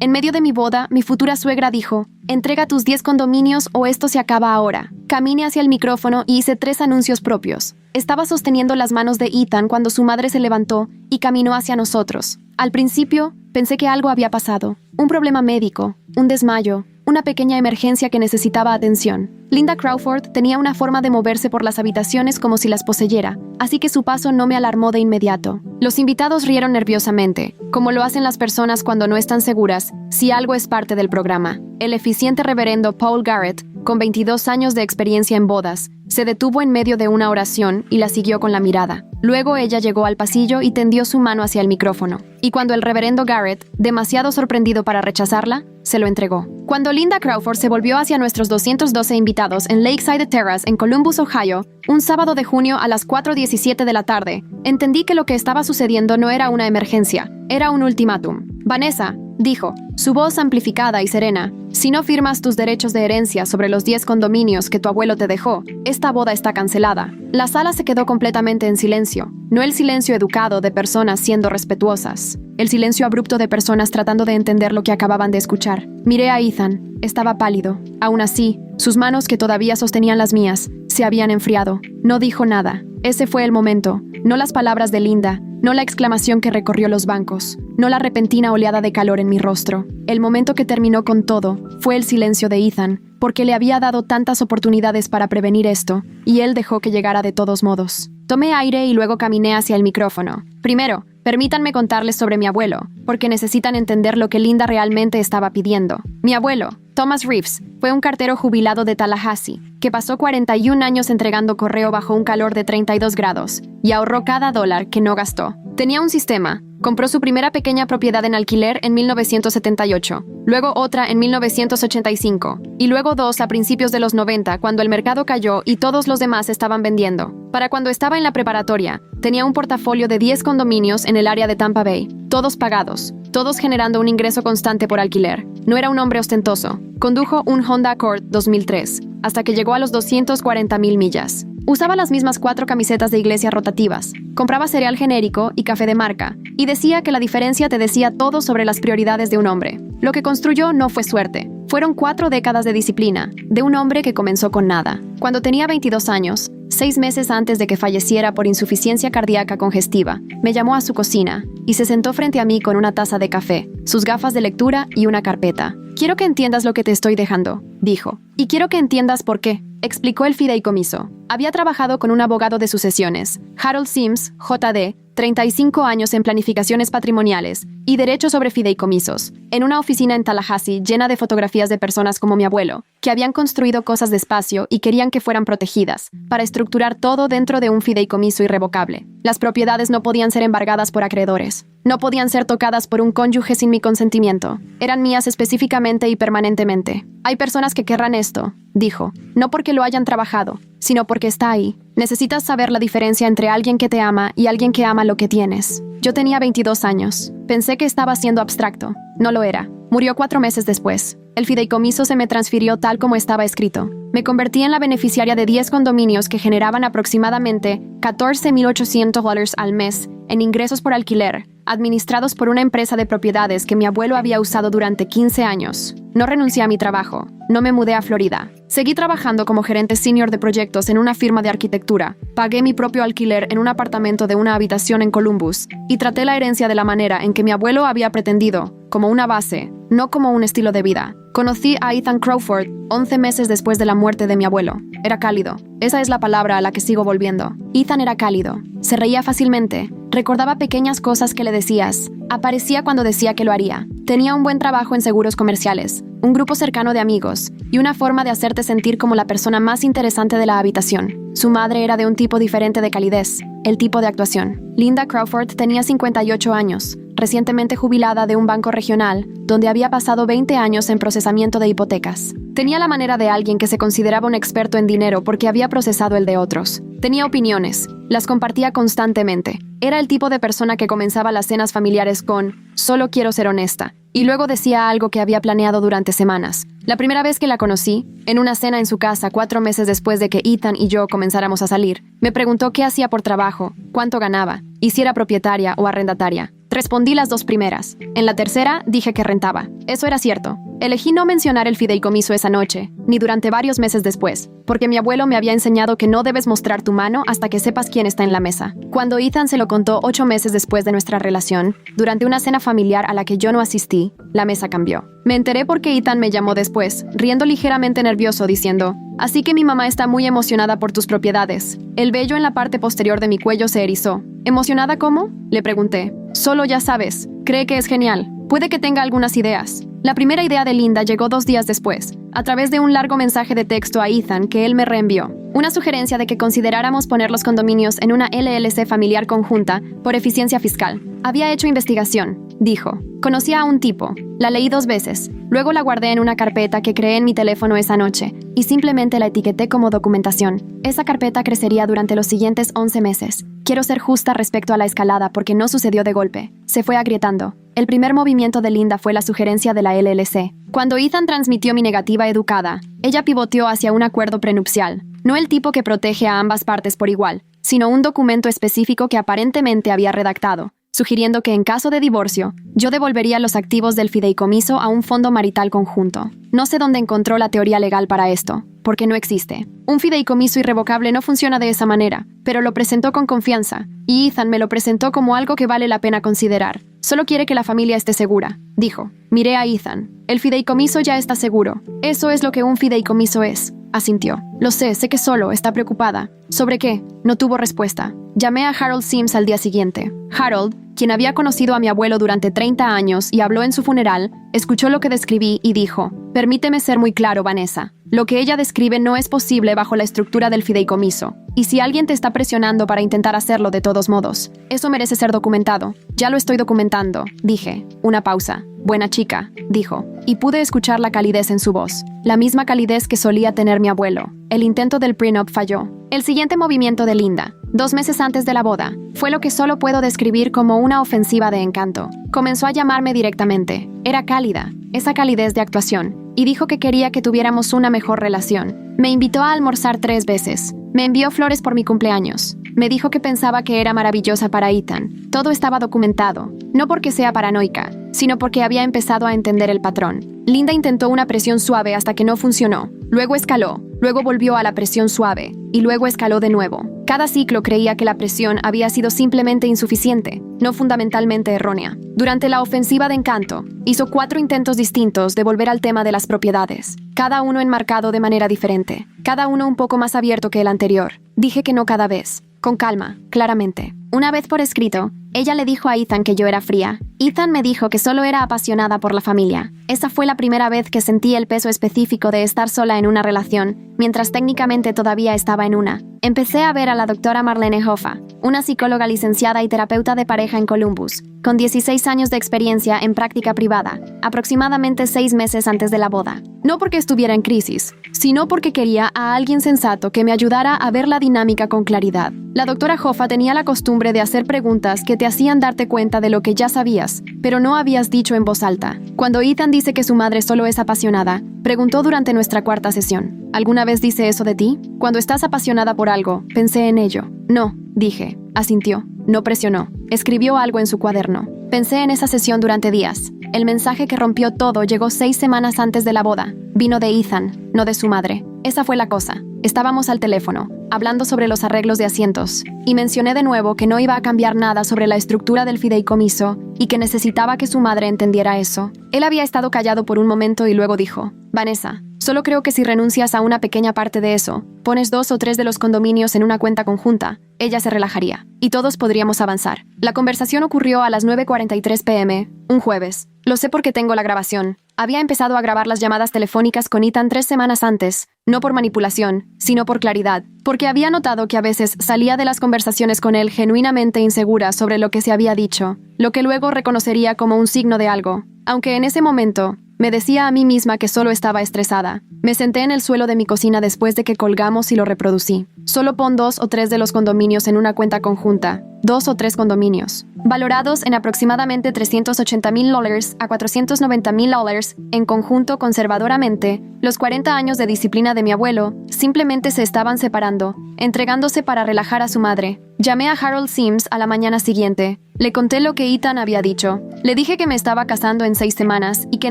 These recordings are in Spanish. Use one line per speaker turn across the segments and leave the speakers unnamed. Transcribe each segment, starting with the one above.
En medio de mi boda, mi futura suegra dijo: «Entrega tus 10 condominios o esto se acaba ahora». Caminé hacia el micrófono y hice 3 anuncios propios. Estaba sosteniendo las manos de Ethan cuando su madre se levantó y caminó hacia nosotros. Al principio, pensé que algo había pasado. Un problema médico, un desmayo, una pequeña emergencia que necesitaba atención. Linda Crawford tenía una forma de moverse por las habitaciones como si las poseyera, así que su paso no me alarmó de inmediato. Los invitados rieron nerviosamente, como lo hacen las personas cuando no están seguras si algo es parte del programa. El eficiente reverendo Paul Garrett, con 22 años de experiencia en bodas, se detuvo en medio de una oración y la siguió con la mirada. Luego ella llegó al pasillo y tendió su mano hacia el micrófono. Y cuando el reverendo Garrett, demasiado sorprendido para rechazarla, se lo entregó. Cuando Linda Crawford se volvió hacia nuestros 212 invitados en Lakeside Terrace en Columbus, Ohio, un sábado de junio a las 4:17 de la tarde, entendí que lo que estaba sucediendo no era una emergencia, era un ultimátum. «Vanessa», dijo, su voz amplificada y serena, «si no firmas tus derechos de herencia sobre los 10 condominios que tu abuelo te dejó, esta boda está cancelada». La sala se quedó completamente en silencio, no el silencio educado de personas siendo respetuosas, el silencio abrupto de personas tratando de entender lo que acababan de escuchar. Miré a Ethan, estaba pálido. Aún así, sus manos que todavía sostenían las mías, se habían enfriado. No dijo nada. Ese fue el momento, no las palabras de Linda, no la exclamación que recorrió los bancos, no la repentina oleada de calor en mi rostro. El momento que terminó con todo fue el silencio de Ethan, porque le había dado tantas oportunidades para prevenir esto, y él dejó que llegara de todos modos. Tomé aire y luego caminé hacia el micrófono. Primero, permítanme contarles sobre mi abuelo, porque necesitan entender lo que Linda realmente estaba pidiendo. Mi abuelo, Thomas Reeves, fue un cartero jubilado de Tallahassee, que pasó 41 años entregando correo bajo un calor de 32 grados, y ahorró cada dólar que no gastó. Tenía un sistema. Compró su primera pequeña propiedad en alquiler en 1978, luego otra en 1985, y luego 2 a principios de los 90 cuando el mercado cayó y todos los demás estaban vendiendo. Para cuando estaba en la preparatoria, tenía un portafolio de 10 condominios en el área de Tampa Bay, todos pagados, todos generando un ingreso constante por alquiler. No era un hombre ostentoso. Condujo un Honda Accord 2003, hasta que llegó a los 240,000 millas. Usaba las mismas 4 camisetas de iglesia rotativas, compraba cereal genérico y café de marca, y decía que la diferencia te decía todo sobre las prioridades de un hombre. Lo que construyó no fue suerte. Fueron 4 décadas de disciplina, de un hombre que comenzó con nada. Cuando tenía 22 años, 6 meses antes de que falleciera por insuficiencia cardíaca congestiva, me llamó a su cocina y se sentó frente a mí con una taza de café, sus gafas de lectura y una carpeta. «Quiero que entiendas lo que te estoy dejando», dijo. «Y quiero que entiendas por qué», explicó el fideicomiso. Había trabajado con un abogado de sucesiones, Harold Sims, J.D., 35 años en planificaciones patrimoniales y derecho sobre fideicomisos, en una oficina en Tallahassee llena de fotografías de personas como mi abuelo, que habían construido cosas despacio y querían que fueran protegidas, para estructurar todo dentro de un fideicomiso irrevocable. Las propiedades no podían ser embargadas por acreedores. No podían ser tocadas por un cónyuge sin mi consentimiento. Eran mías específicamente y permanentemente. «Hay personas que querrán esto», dijo, «no porque lo hayan trabajado, sino porque está ahí. Necesitas saber la diferencia entre alguien que te ama y alguien que ama lo que tienes». Yo tenía 22 años. Pensé que estaba siendo abstracto. No lo era. Murió 4 meses después. El fideicomiso se me transfirió tal como estaba escrito. Me convertí en la beneficiaria de 10 condominios que generaban aproximadamente $14,800 al mes en ingresos por alquiler, administrados por una empresa de propiedades que mi abuelo había usado durante 15 años. No renuncié a mi trabajo. No me mudé a Florida. Seguí trabajando como gerente senior de proyectos en una firma de arquitectura. Pagué mi propio alquiler en un apartamento de una habitación en Columbus y traté la herencia de la manera en que mi abuelo había pretendido, como una base, no como un estilo de vida. Conocí a Ethan Crawford 11 meses después de la muerte de mi abuelo. Era cálido. Esa es la palabra a la que sigo volviendo. Ethan era cálido. Se reía fácilmente. Recordaba pequeñas cosas que le decías. Aparecía cuando decía que lo haría. Tenía un buen trabajo en seguros comerciales, un grupo cercano de amigos y una forma de hacerte sentir como la persona más interesante de la habitación. Su madre era de un tipo diferente de calidez, el tipo de actuación. Linda Crawford tenía 58 años, recientemente jubilada de un banco regional, donde había pasado 20 años en procesamiento de hipotecas. Tenía la manera de alguien que se consideraba un experto en dinero porque había procesado el de otros. Tenía opiniones, las compartía constantemente. Era el tipo de persona que comenzaba las cenas familiares con «solo quiero ser honesta», y luego decía algo que había planeado durante semanas. La primera vez que la conocí, en una cena en su casa 4 meses después de que Ethan y yo comenzáramos a salir, me preguntó qué hacía por trabajo, cuánto ganaba, y si era propietaria o arrendataria. Respondí las dos primeras. En la tercera, dije que rentaba. Eso era cierto. Elegí no mencionar el fideicomiso esa noche, ni durante varios meses después, porque mi abuelo me había enseñado que no debes mostrar tu mano hasta que sepas quién está en la mesa. Cuando Ethan se lo contó 8 meses después de nuestra relación, durante una cena familiar a la que yo no asistí, la mesa cambió. Me enteré porque Ethan me llamó después, riendo ligeramente nervioso, diciendo: «Así que mi mamá está muy emocionada por tus propiedades». El vello en la parte posterior de mi cuello se erizó. ¿Emocionada cómo?, le pregunté. Solo ya sabes, cree que es genial. Puede que tenga algunas ideas. La primera idea de Linda llegó 2 días después, a través de un largo mensaje de texto a Ethan que él me reenvió. Una sugerencia de que consideráramos poner los condominios en una LLC familiar conjunta por eficiencia fiscal. Había hecho investigación, dijo. Conocía a un tipo. La leí 2 veces. Luego la guardé en una carpeta que creé en mi teléfono esa noche y simplemente la etiqueté como documentación. Esa carpeta crecería durante los siguientes 11 meses. Quiero ser justa respecto a la escalada porque no sucedió de golpe. Se fue agrietando. El primer movimiento de Linda fue la sugerencia de la LLC. Cuando Ethan transmitió mi negativa educada, ella pivoteó hacia un acuerdo prenupcial. No el tipo que protege a ambas partes por igual, sino un documento específico que aparentemente había redactado, sugiriendo que en caso de divorcio, yo devolvería los activos del fideicomiso a un fondo marital conjunto. No sé dónde encontró la teoría legal para esto, porque no existe. Un fideicomiso irrevocable no funciona de esa manera, pero lo presentó con confianza, y Ethan me lo presentó como algo que vale la pena considerar. Solo quiere que la familia esté segura, dijo. Miré a Ethan. El fideicomiso ya está seguro. Eso es lo que un fideicomiso es. Asintió. Lo sé que solo está preocupada. ¿Sobre qué? No tuvo respuesta. Llamé a Harold Sims al día siguiente. Harold, quien había conocido a mi abuelo durante 30 años y habló en su funeral, escuchó lo que describí y dijo: «Permíteme ser muy claro, Vanessa. Lo que ella describe no es posible bajo la estructura del fideicomiso. Y si alguien te está presionando para intentar hacerlo de todos modos, eso merece ser documentado». «Ya lo estoy documentando», dije. Una pausa. «Buena chica», dijo, y pude escuchar la calidez en su voz. La misma calidez que solía tener mi abuelo. El intento del prenup falló. El siguiente movimiento de Linda, 2 meses antes de la boda, fue lo que solo puedo describir como una ofensiva de encanto. Comenzó a llamarme directamente. Era cálida, esa calidez de actuación, y dijo que quería que tuviéramos una mejor relación. Me invitó a almorzar 3 veces. Me envió flores por mi cumpleaños. Me dijo que pensaba que era maravillosa para Ethan. Todo estaba documentado, no porque sea paranoica, sino porque había empezado a entender el patrón. Linda intentó una presión suave hasta que no funcionó. Luego escaló, luego volvió a la presión suave, y luego escaló de nuevo. Cada ciclo creía que la presión había sido simplemente insuficiente, no fundamentalmente errónea. Durante la ofensiva de encanto, hizo 4 intentos distintos de volver al tema de las propiedades, cada uno enmarcado de manera diferente, cada uno un poco más abierto que el anterior. Dije que no cada vez. Con calma, claramente. Una vez por escrito, ella le dijo a Ethan que yo era fría. Ethan me dijo que solo era apasionada por la familia. Esa fue la primera vez que sentí el peso específico de estar sola en una relación, mientras técnicamente todavía estaba en una. Empecé a ver a la doctora Marlene Hoffa, una psicóloga licenciada y terapeuta de pareja en Columbus, con 16 años de experiencia en práctica privada, aproximadamente 6 meses antes de la boda. No porque estuviera en crisis, sino porque quería a alguien sensato que me ayudara a ver la dinámica con claridad. La doctora Hoffa tenía la costumbre de hacer preguntas que te hacían darte cuenta de lo que ya sabías, pero no habías dicho en voz alta. Cuando Ethan dice que su madre solo es apasionada, preguntó durante nuestra 4ª sesión: ¿alguna vez dice eso de ti? Cuando estás apasionada por algo, pensé en ello. No, dije. Asintió. No presionó. Escribió algo en su cuaderno. Pensé en esa sesión durante días. El mensaje que rompió todo llegó 6 semanas antes de la boda. Vino de Ethan, no de su madre. Esa fue la cosa. Estábamos al teléfono, hablando sobre los arreglos de asientos, y mencioné de nuevo que no iba a cambiar nada sobre la estructura del fideicomiso y que necesitaba que su madre entendiera eso. Él había estado callado por un momento y luego dijo: «Vanessa, solo creo que si renuncias a una pequeña parte de eso, pones 2 o 3 de los condominios en una cuenta conjunta, ella se relajaría, y todos podríamos avanzar». La conversación ocurrió a las 9:43 p.m., un jueves. Lo sé porque tengo la grabación. Había empezado a grabar las llamadas telefónicas con Ethan 3 semanas antes, no por manipulación, sino por claridad, porque había notado que a veces salía de las conversaciones con él genuinamente insegura sobre lo que se había dicho, lo que luego reconocería como un signo de algo, aunque en ese momento me decía a mí misma que solo estaba estresada. Me senté en el suelo de mi cocina después de que colgamos y lo reproducí. Solo pon 2 o 3 de los condominios en una cuenta conjunta. 2 o 3 condominios, valorados en aproximadamente $380,000 a $490,000 en conjunto conservadoramente. Los 40 años de disciplina de mi abuelo simplemente se estaban separando, entregándose para relajar a su madre. Llamé a Harold Sims a la mañana siguiente. Le conté lo que Ethan había dicho. Le dije que me estaba casando en 6 semanas y que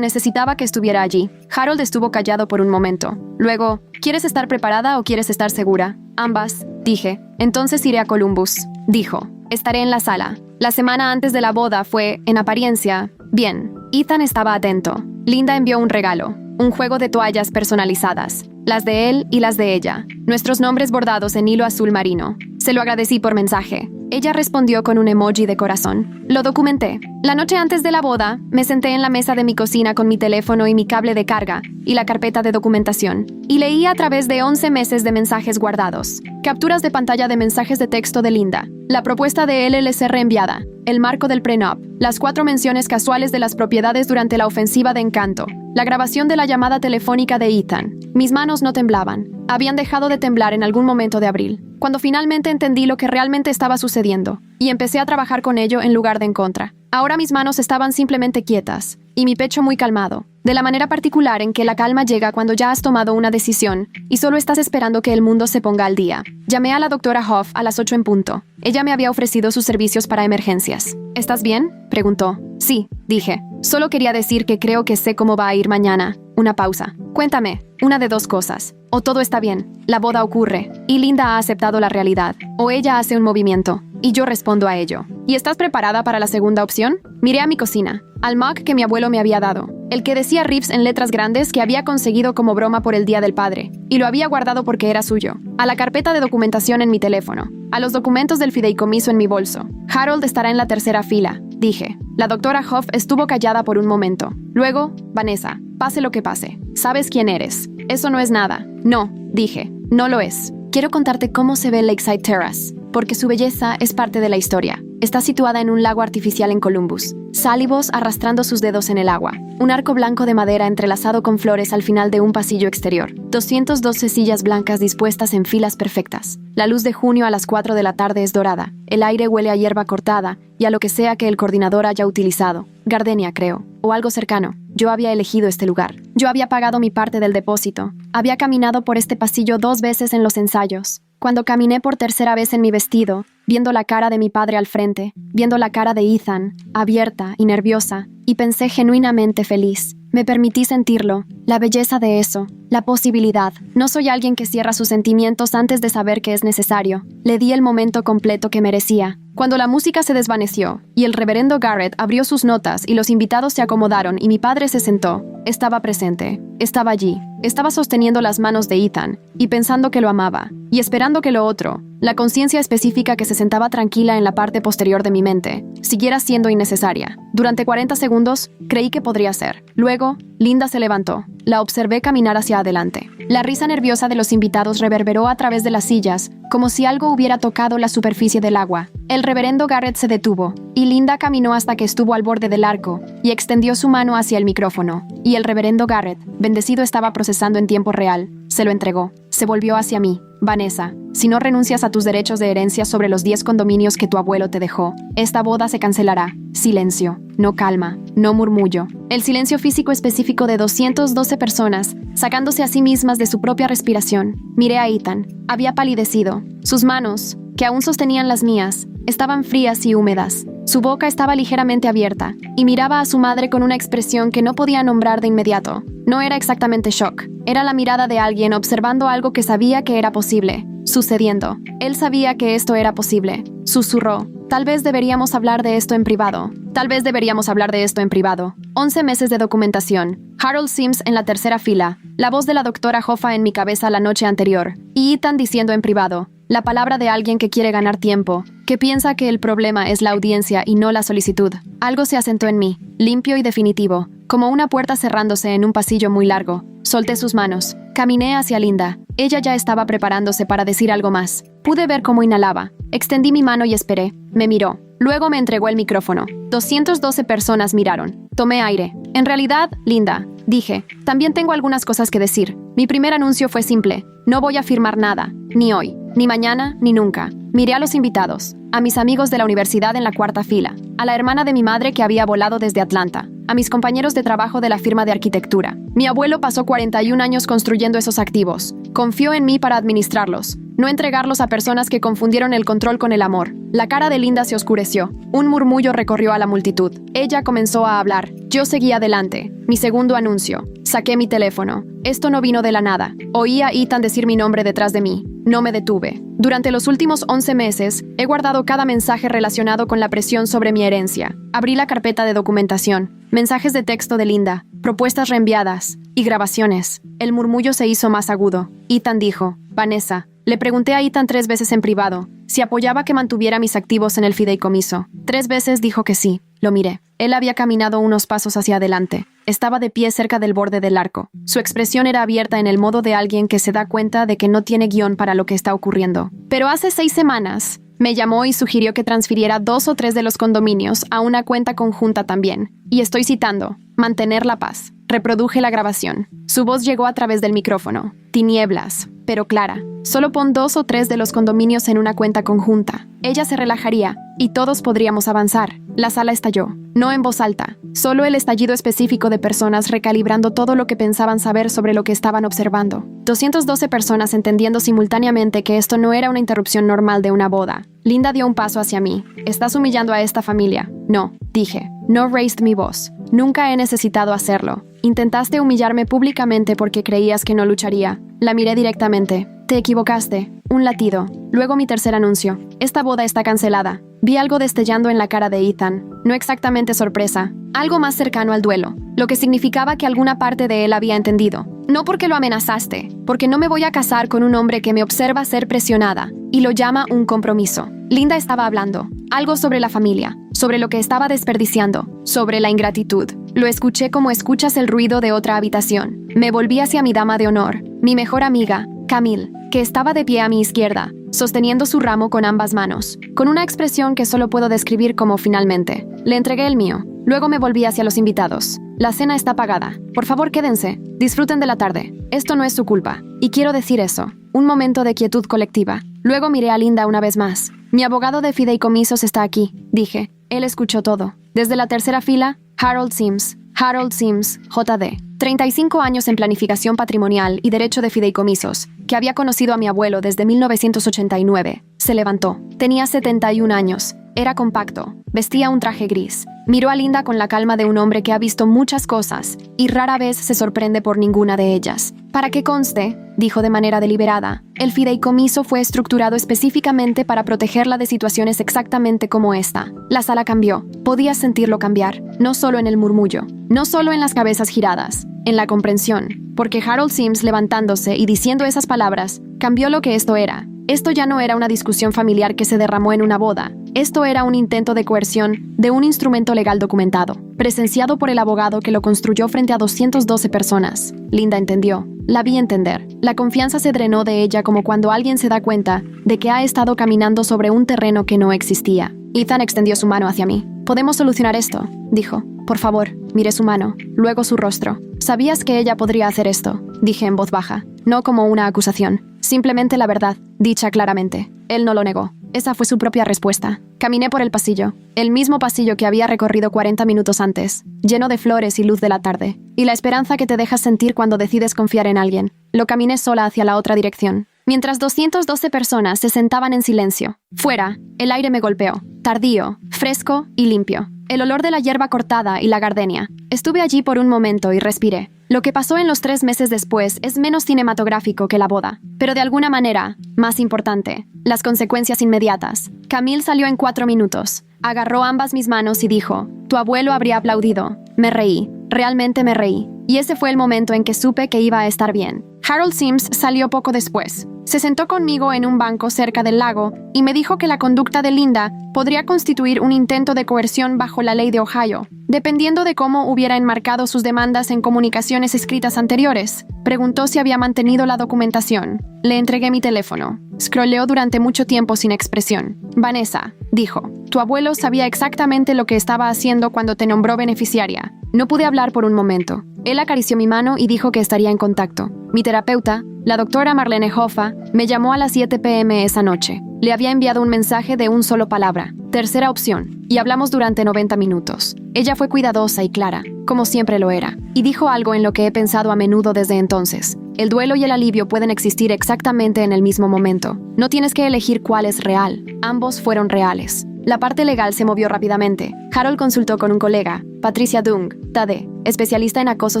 necesitaba que estuviera allí. Harold estuvo callado por un momento. Luego, ¿quieres estar preparada o quieres estar segura? Ambas, dije. Entonces iré a Columbus. Dijo. Estaré en la sala. La semana antes de la boda fue, en apariencia, bien. Ethan estaba atento. Linda envió un regalo. Un juego de toallas personalizadas. Las de él y las de ella. Nuestros nombres bordados en hilo azul marino. Se lo agradecí por mensaje. Ella respondió con un emoji de corazón. Lo documenté. La noche antes de la boda, me senté en la mesa de mi cocina con mi teléfono y mi cable de carga y la carpeta de documentación. Y leí a través de 11 meses de mensajes guardados. Capturas de pantalla de mensajes de texto de Linda. La propuesta de LLC reenviada. El marco del prenup. Las 4 menciones casuales de las propiedades durante la ofensiva de Encanto. La grabación de la llamada telefónica de Ethan. Mis manos no temblaban. Habían dejado de temblar en algún momento de abril, cuando finalmente entendí lo que realmente estaba sucediendo, y empecé a trabajar con ello en lugar de en contra. Ahora mis manos estaban simplemente quietas, y mi pecho muy calmado, de la manera particular en que la calma llega cuando ya has tomado una decisión y solo estás esperando que el mundo se ponga al día. Llamé a la doctora Hoff a las 8 en punto. Ella me había ofrecido sus servicios para emergencias. ¿Estás bien?, preguntó. Sí, dije. Solo quería decir que creo que sé cómo va a ir mañana. Una pausa. Cuéntame, una de 2 cosas. O todo está bien, la boda ocurre, y Linda ha aceptado la realidad. O ella hace un movimiento, y yo respondo a ello. ¿Y estás preparada para la segunda opción? Miré a mi cocina, al mug que mi abuelo me había dado. El que decía Reeves en letras grandes que había conseguido como broma por el Día del Padre, y lo había guardado porque era suyo. A la carpeta de documentación en mi teléfono. A los documentos del fideicomiso en mi bolso. Harold estará en la tercera fila, dije. La doctora Hoff estuvo callada por un momento. Luego, Vanessa, pase lo que pase. Sabes quién eres. Eso no es nada. No, dije. No lo es. Quiero contarte cómo se ve Lakeside Terrace, porque su belleza es parte de la historia. Está situada en un lago artificial en Columbus. Sálivos arrastrando sus dedos en el agua. Un arco blanco de madera entrelazado con flores al final de un pasillo exterior. 212 sillas blancas dispuestas en filas perfectas. La luz de junio a las 4 de la tarde es dorada. El aire huele a hierba cortada y a lo que sea que el coordinador haya utilizado. Gardenia, creo. O algo cercano. Yo había elegido este lugar. Yo había pagado mi parte del depósito. Había caminado por este pasillo 2 veces en los ensayos. Cuando caminé por tercera vez en mi vestido, viendo la cara de mi padre al frente, viendo la cara de Ethan, abierta y nerviosa, y pensé genuinamente feliz. Me permití sentirlo, la belleza de eso, la posibilidad. No soy alguien que cierra sus sentimientos antes de saber que es necesario. Le di el momento completo que merecía. Cuando la música se desvaneció, y el reverendo Garrett abrió sus notas y los invitados se acomodaron y mi padre se sentó, estaba presente, estaba allí, estaba sosteniendo las manos de Ethan, y pensando que lo amaba, y esperando que lo otro, la conciencia específica que se sentaba tranquila en la parte posterior de mi mente, siguiera siendo innecesaria. Durante 40 segundos, creí que podría ser. Luego, Linda se levantó. La observé caminar hacia adelante. La risa nerviosa de los invitados reverberó a través de las sillas, como si algo hubiera tocado la superficie del agua. El reverendo Garrett se detuvo, y Linda caminó hasta que estuvo al borde del arco, y extendió su mano hacia el micrófono. Y el reverendo Garrett, bendecido, estaba procesando en tiempo real. Se lo entregó. Se volvió hacia mí. Vanessa, si no renuncias a tus derechos de herencia sobre los 10 condominios que tu abuelo te dejó, esta boda se cancelará. Silencio. No calma. No murmullo. El silencio físico específico de 212 personas, sacándose a sí mismas de su propia respiración. Miré a Ethan. Había palidecido. Sus manos, que aún sostenían las mías, estaban frías y húmedas. Su boca estaba ligeramente abierta, y miraba a su madre con una expresión que no podía nombrar de inmediato. No era exactamente shock. Era la mirada de alguien observando algo que sabía que era posible. Sucediendo. Él sabía que esto era posible. Susurró. Tal vez deberíamos hablar de esto en privado. Tal vez deberíamos hablar de esto en privado. 11 meses de documentación. Harold Sims en la tercera fila. La voz de la doctora Hoffa en mi cabeza la noche anterior. Y Ethan diciendo en privado. La palabra de alguien que quiere ganar tiempo, que piensa que el problema es la audiencia y no la solicitud. Algo se asentó en mí, limpio y definitivo, como una puerta cerrándose en un pasillo muy largo. Solté sus manos. Caminé hacia Linda. Ella ya estaba preparándose para decir algo más. Pude ver cómo inhalaba. Extendí mi mano y esperé. Me miró. Luego me entregó el micrófono. 212 personas miraron. Tomé aire. En realidad, Linda, dije, también tengo algunas cosas que decir. Mi primer anuncio fue simple. No voy a firmar nada. Ni hoy. Ni mañana, ni nunca. Miré a los invitados, a mis amigos de la universidad en la cuarta fila, a la hermana de mi madre que había volado desde Atlanta, a mis compañeros de trabajo de la firma de arquitectura. Mi abuelo pasó 41 años construyendo esos activos. Confió en mí para administrarlos. no entregarlos a personas que confundieron el control con el amor. La cara de Linda se oscureció. Un murmullo recorrió a la multitud. Ella comenzó a hablar. Yo seguí adelante. Mi segundo anuncio. Saqué mi teléfono. Esto no vino de la nada. Oí a Ethan decir mi nombre detrás de mí. No me detuve. Durante los últimos 11 meses, he guardado cada mensaje relacionado con la presión sobre mi herencia. Abrí la carpeta de documentación, mensajes de texto de Linda, propuestas reenviadas y grabaciones. El murmullo se hizo más agudo. Ethan dijo, Vanessa. Le pregunté a Ethan 3 veces en privado si apoyaba que mantuviera mis activos en el fideicomiso. 3 veces dijo que sí. Lo miré. Él había caminado unos pasos hacia adelante. Estaba de pie cerca del borde del arco. Su expresión era abierta en el modo de alguien que se da cuenta de que no tiene guión para lo que está ocurriendo. Pero hace 6 semanas, me llamó y sugirió que transfiriera 2 o 3 de los condominios a una cuenta conjunta también. Y estoy citando, mantener la paz. Reproduje la grabación. Su voz llegó a través del micrófono. Tinieblas, pero clara. Solo pon 2 o 3 de los condominios en una cuenta conjunta. Ella se relajaría y todos podríamos avanzar. La sala estalló. No en voz alta, solo el estallido específico de personas recalibrando todo lo que pensaban saber sobre lo que estaban observando. 212 personas entendiendo simultáneamente que esto no era una interrupción normal de una boda. Linda dio un paso hacia mí. ¿Estás humillando a esta familia? No, dije. No raised mi voz. Nunca he necesitado hacerlo. Intentaste humillarme públicamente porque creías que no lucharía. La miré directamente. Te equivocaste. Un latido. Luego mi tercer anuncio. Esta boda está cancelada. Vi algo destellando en la cara de Ethan. No exactamente sorpresa. Algo más cercano al duelo. Lo que significaba que alguna parte de él había entendido. No porque lo amenazaste. Porque no me voy a casar con un hombre que me observa ser presionada. Y lo llama un compromiso. Linda estaba hablando. Algo sobre la familia. Sobre lo que estaba desperdiciando. Sobre la ingratitud. Lo escuché como escuchas el ruido de otra habitación. Me volví hacia mi dama de honor. Mi mejor amiga, Camille, que estaba de pie a mi izquierda, sosteniendo su ramo con ambas manos, con una expresión que solo puedo describir como finalmente. Le entregué el mío. Luego me volví hacia los invitados. La cena está pagada. Por favor, quédense. Disfruten de la tarde. Esto no es su culpa. Y quiero decir eso. Un momento de quietud colectiva. Luego miré a Linda una vez más. Mi abogado de fideicomisos está aquí, dije. Él escuchó todo. Desde la tercera fila, Harold Sims, JD. 35 años en planificación patrimonial y derecho de fideicomisos, que había conocido a mi abuelo desde 1989. Se levantó. Tenía 71 años. Era compacto. Vestía un traje gris. Miró a Linda con la calma de un hombre que ha visto muchas cosas y rara vez se sorprende por ninguna de ellas. Para que conste, dijo de manera deliberada, el fideicomiso fue estructurado específicamente para protegerla de situaciones exactamente como esta. La sala cambió. Podías sentirlo cambiar, no solo en el murmullo, no solo en las cabezas giradas, en la comprensión, porque Harold Sims levantándose y diciendo esas palabras, cambió lo que esto era. Esto ya no era una discusión familiar que se derramó en una boda. Esto era un intento de coerción de un instrumento legal documentado, presenciado por el abogado que lo construyó frente a 212 personas. Linda entendió. La vi entender. La confianza se drenó de ella como cuando alguien se da cuenta de que ha estado caminando sobre un terreno que no existía. Ethan extendió su mano hacia mí. «Podemos solucionar esto», dijo. «Por favor». Miré su mano, luego su rostro. «¿Sabías que ella podría hacer esto?», dije en voz baja, no como una acusación. Simplemente la verdad, dicha claramente. Él no lo negó. Esa fue su propia respuesta. Caminé por el pasillo, el mismo pasillo que había recorrido 40 minutos antes, lleno de flores y luz de la tarde, y la esperanza que te dejas sentir cuando decides confiar en alguien. Lo caminé sola hacia la otra dirección, mientras 212 personas se sentaban en silencio. Fuera, el aire me golpeó, tardío, fresco y limpio. El olor de la hierba cortada y la gardenia. Estuve allí por un momento y respiré. Lo que pasó en los 3 meses después es menos cinematográfico que la boda, pero de alguna manera, más importante, las consecuencias inmediatas. Camille salió en 4 minutos. Agarró ambas mis manos y dijo, «Tu abuelo habría aplaudido». Me reí, realmente me reí. Y ese fue el momento en que supe que iba a estar bien. Harold Sims salió poco después. Se sentó conmigo en un banco cerca del lago y me dijo que la conducta de Linda podría constituir un intento de coerción bajo la ley de Ohio, dependiendo de cómo hubiera enmarcado sus demandas en comunicaciones escritas anteriores. Preguntó si había mantenido la documentación. Le entregué mi teléfono. Scrolleó durante mucho tiempo sin expresión. «Vanessa», dijo, «tu abuelo sabía exactamente lo que estaba haciendo cuando te nombró beneficiaria». No pude hablar por un momento. Él acarició mi mano y dijo que estaría en contacto. Mi terapeuta, la doctora Marlene Hoffa, me llamó a las 7 p.m. esa noche. Le había enviado un mensaje de un solo palabra, tercera opción, y hablamos durante 90 minutos. Ella fue cuidadosa y clara, como siempre lo era, y dijo algo en lo que he pensado a menudo desde entonces. El duelo y el alivio pueden existir exactamente en el mismo momento. No tienes que elegir cuál es real. Ambos fueron reales. La parte legal se movió rápidamente. Harold consultó con un colega, Patricia Dung, TD, especialista en acoso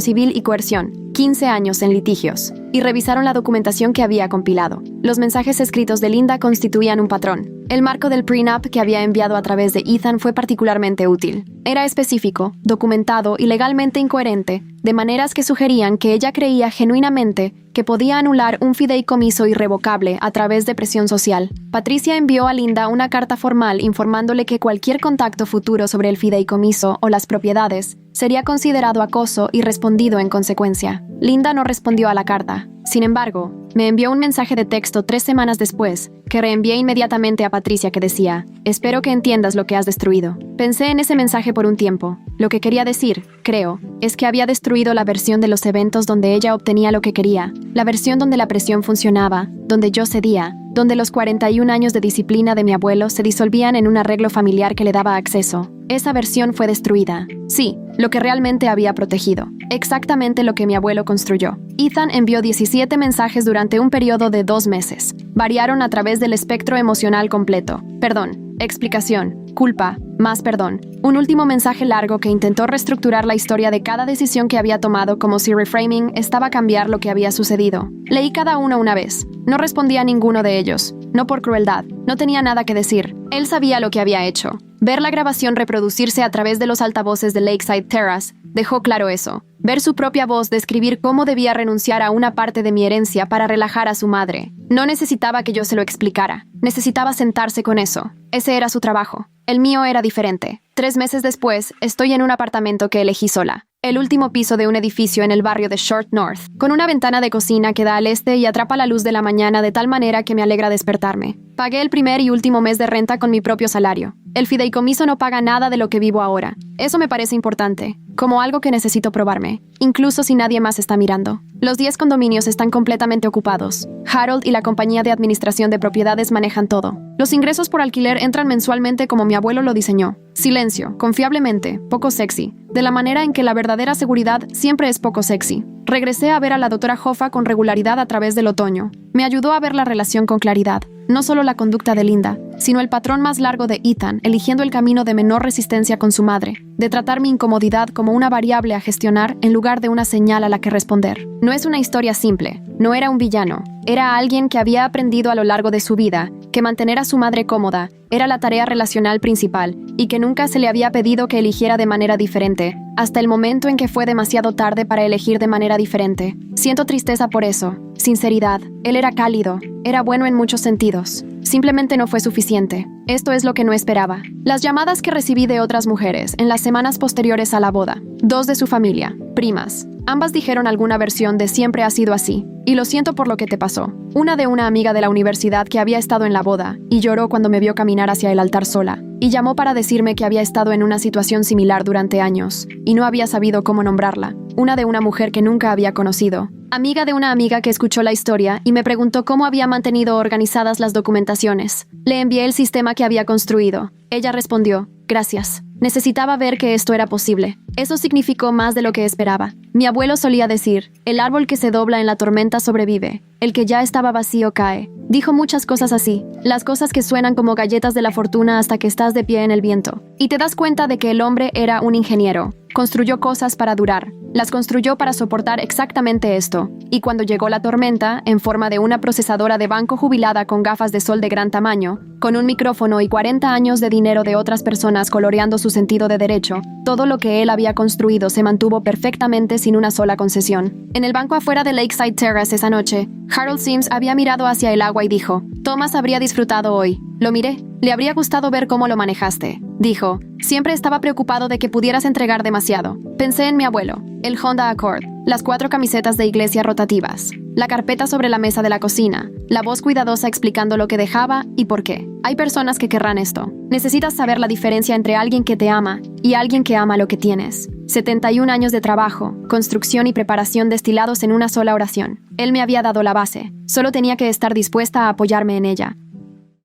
civil y coerción, 15 años en litigios, y revisaron la documentación que había compilado. Los mensajes escritos de Linda constituían un patrón. El marco del prenup que había enviado a través de Ethan fue particularmente útil. Era específico, documentado y legalmente incoherente, de maneras que sugerían que ella creía genuinamente que podía anular un fideicomiso irrevocable a través de presión social. Patricia envió a Linda una carta formal informándole que cualquier contacto futuro sobre el fideicomiso o las propiedades sería considerado acoso y respondido en consecuencia. Linda no respondió a la carta. Sin embargo, me envió un mensaje de texto 3 semanas después, que reenvié inmediatamente a Patricia que decía: «Espero que entiendas lo que has destruido». Pensé en ese mensaje por un tiempo. Lo que quería decir, creo, es que había destruido la versión de los eventos donde ella obtenía lo que quería, la versión donde la presión funcionaba, donde yo cedía, donde los 41 años de disciplina de mi abuelo se disolvían en un arreglo familiar que le daba acceso. Esa versión fue destruida. Sí, lo que realmente había protegido. Exactamente lo que mi abuelo construyó. Ethan envió 17 mensajes durante un periodo de 2 meses. Variaron a través del espectro emocional completo. Perdón, explicación, culpa, más perdón. Un último mensaje largo que intentó reestructurar la historia de cada decisión que había tomado, como si reframing estaba a cambiar lo que había sucedido. Leí cada uno una vez. No respondía a ninguno de ellos. No por crueldad. No tenía nada que decir. Él sabía lo que había hecho. Ver la grabación reproducirse a través de los altavoces de Lakeside Terrace dejó claro eso. Ver su propia voz describir cómo debía renunciar a una parte de mi herencia para relajar a su madre. No necesitaba que yo se lo explicara. Necesitaba sentarse con eso. Ese era su trabajo. El mío era diferente. 3 meses después, estoy en un apartamento que elegí sola. El último piso de un edificio en el barrio de Short North, con una ventana de cocina que da al este y atrapa la luz de la mañana de tal manera que me alegra despertarme. Pagué el primer y último mes de renta con mi propio salario. El fideicomiso no paga nada de lo que vivo ahora. Eso me parece importante, como algo que necesito probarme, incluso si nadie más está mirando. Los 10 condominios están completamente ocupados. Harold y la compañía de administración de propiedades manejan todo. Los ingresos por alquiler entran mensualmente como mi abuelo lo diseñó. Silencio, confiablemente, poco sexy, de la manera en que la verdadera seguridad siempre es poco sexy. Regresé a ver a la doctora Hoffa con regularidad a través del otoño. Me ayudó a ver la relación con claridad. No solo la conducta de Linda, sino el patrón más largo de Ethan, eligiendo el camino de menor resistencia con su madre, de tratar mi incomodidad como una variable a gestionar en lugar de una señal a la que responder. No es una historia simple, no era un villano, era alguien que había aprendido a lo largo de su vida que mantener a su madre cómoda era la tarea relacional principal y que nunca se le había pedido que eligiera de manera diferente, hasta el momento en que fue demasiado tarde para elegir de manera diferente. Siento tristeza por eso. Sinceridad. Él era cálido. Era bueno en muchos sentidos. Simplemente no fue suficiente. Esto es lo que no esperaba. Las llamadas que recibí de otras mujeres en las semanas posteriores a la boda. 2 de su familia, primas. Ambas dijeron alguna versión de siempre ha sido así. Y lo siento por lo que te pasó. Una de una amiga de la universidad que había estado en la boda y lloró cuando me vio caminar hacia el altar sola. Y llamó para decirme que había estado en una situación similar durante años y no había sabido cómo nombrarla. Una de una mujer que nunca había conocido. Amiga de una amiga que escuchó la historia y me preguntó cómo había mantenido organizadas las documentaciones. Le envié el sistema que había construido. Ella respondió: «Gracias. Necesitaba ver que esto era posible». Eso significó más de lo que esperaba. Mi abuelo solía decir: «El árbol que se dobla en la tormenta sobrevive. El que ya estaba vacío cae». Dijo muchas cosas así, las cosas que suenan como galletas de la fortuna hasta que estás de pie en el viento. Y te das cuenta de que el hombre era un ingeniero. Construyó cosas para durar. Las construyó para soportar exactamente esto. Y cuando llegó la tormenta, en forma de una procesadora de banco jubilada con gafas de sol de gran tamaño, con un micrófono y 40 años de dinero de otras personas coloreando su sentido de derecho, todo lo que él había construido se mantuvo perfectamente sin una sola concesión. En el banco afuera de Lakeside Terrace esa noche, Harold Sims había mirado hacia el agua y dijo: «Thomas habría disfrutado hoy». Lo miré. «Le habría gustado ver cómo lo manejaste», dijo. «Siempre estaba preocupado de que pudieras entregar demasiado». Pensé en mi abuelo, el Honda Accord, las 4 camisetas de iglesia rotativas, la carpeta sobre la mesa de la cocina, la voz cuidadosa explicando lo que dejaba y por qué. Hay personas que querrán esto. Necesitas saber la diferencia entre alguien que te ama y alguien que ama lo que tienes. 71 años de trabajo, construcción y preparación destilados en una sola oración. Él me había dado la base. Solo tenía que estar dispuesta a apoyarme en ella.